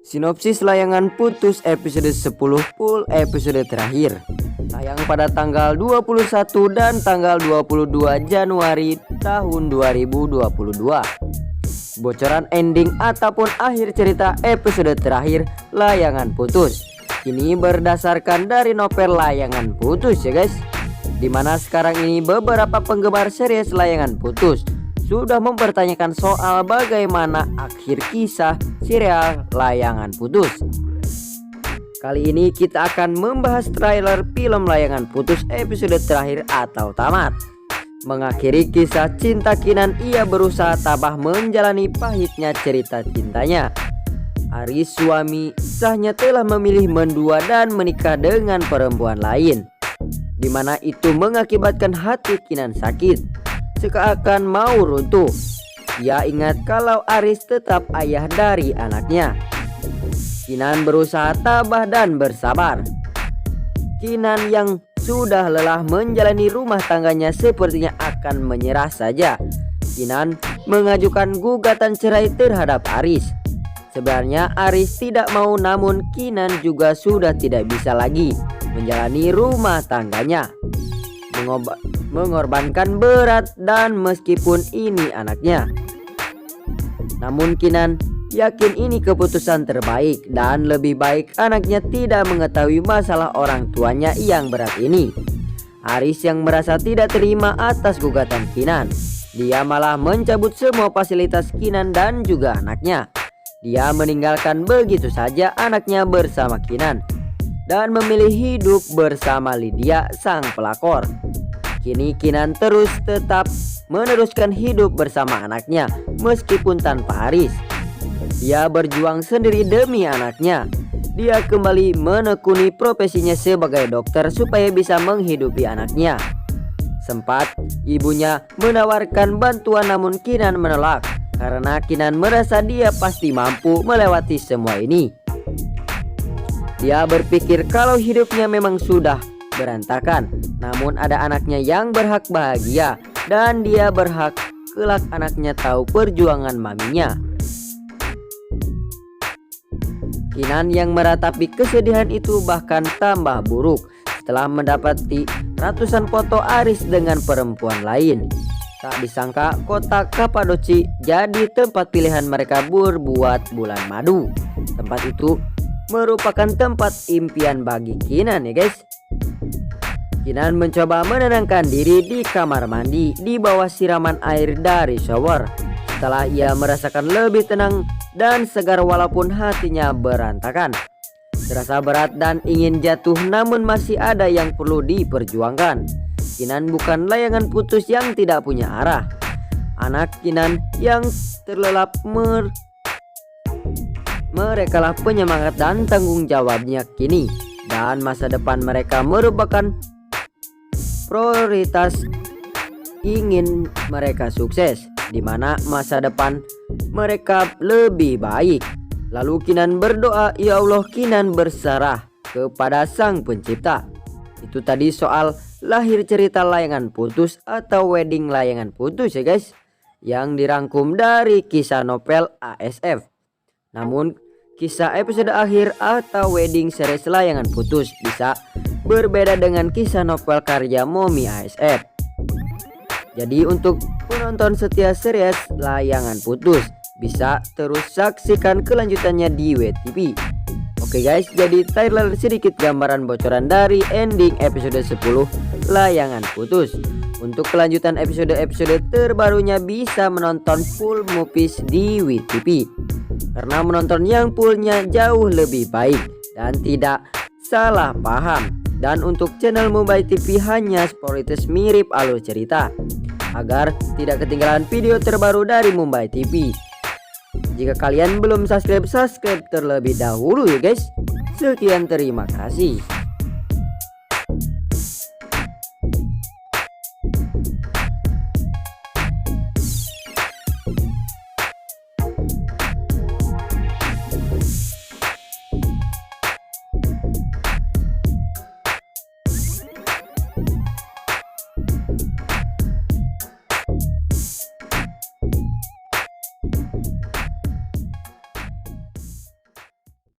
Sinopsis layangan putus episode 10 full episode terakhir tayang pada tanggal 21 dan tanggal 22 Januari tahun 2022. Bocoran ending ataupun akhir cerita episode terakhir layangan putus ini berdasarkan dari novel layangan putus ya guys, dimana sekarang ini beberapa penggemar series layangan putus sudah mempertanyakan soal bagaimana akhir kisah serial layangan putus. Kali ini kita akan membahas trailer film layangan putus episode terakhir atau tamat. Mengakhiri kisah cinta Kinan, ia berusaha tabah menjalani pahitnya cerita cintanya. Aris suami sahnya telah memilih mendua dan menikah dengan perempuan lain, dimana itu mengakibatkan hati Kinan sakit, seakan mau runtuh. Ia ingat kalau Aris tetap ayah dari anaknya. Kinan berusaha tabah dan bersabar. Kinan yang sudah lelah menjalani rumah tangganya sepertinya akan menyerah saja. Kinan mengajukan gugatan cerai terhadap Aris. Sebenarnya Aris tidak mau, namun Kinan juga sudah tidak bisa lagi menjalani rumah tangganya, mengorbankan berat dan meskipun ini anaknya. Namun Kinan yakin ini keputusan terbaik dan lebih baik anaknya tidak mengetahui masalah orang tuanya yang berat ini. Aris yang merasa tidak terima atas gugatan Kinan, dia malah mencabut semua fasilitas Kinan dan juga anaknya. Dia meninggalkan begitu saja anaknya bersama Kinan dan memilih hidup bersama Lydia sang pelakor. Kini Kinan tetap meneruskan hidup bersama anaknya meskipun tanpa Aris. Dia berjuang sendiri demi anaknya. Dia kembali menekuni profesinya sebagai dokter supaya bisa menghidupi anaknya. Sempat ibunya menawarkan bantuan, namun Kinan menolak karena Kinan merasa dia pasti mampu melewati semua ini. Dia berpikir kalau hidupnya memang sudah berantakan, namun ada anaknya yang berhak bahagia dan dia berhak kelak anaknya tahu perjuangan maminya. Kinan yang meratapi kesedihan itu bahkan tambah buruk setelah mendapati ratusan foto Aris dengan perempuan lain. Tak disangka kota Kapadoci jadi tempat pilihan mereka berbuat bulan madu. Tempat itu merupakan tempat impian bagi Kinan ya guys. Kinan mencoba menenangkan diri di kamar mandi di bawah siraman air dari shower. Setelah ia merasakan lebih tenang dan segar walaupun hatinya berantakan. Terasa berat dan ingin jatuh, namun masih ada yang perlu diperjuangkan. Kinan bukan layangan putus yang tidak punya arah. Anak Kinan yang terlelap merekalah penyemangat dan tanggung jawabnya kini. Dan masa depan mereka merupakan prioritas ingin mereka sukses, di mana masa depan mereka lebih baik. Lalu Kinan berdoa, ya Allah, Kinan berserah kepada Sang Pencipta. Itu tadi soal lahir cerita layangan putus atau wedding layangan putus ya guys, yang dirangkum dari kisah novel ASF. Namun kisah episode akhir atau wedding series layangan putus bisa berbeda dengan kisah novel karya Momi ASF. Jadi untuk penonton setia series layangan putus bisa terus saksikan kelanjutannya di WTV. Oke guys, jadi trailer sedikit gambaran bocoran dari ending episode 10 layangan putus. Untuk kelanjutan episode-episode terbarunya bisa menonton full movies di WTV, karena menonton yang fullnya jauh lebih baik dan tidak salah paham. Dan untuk channel Mumbai TV hanya spoilers mirip alur cerita, agar tidak ketinggalan video terbaru dari Mumbai TV. Jika kalian belum subscribe terlebih dahulu ya guys. Sekian, terima kasih.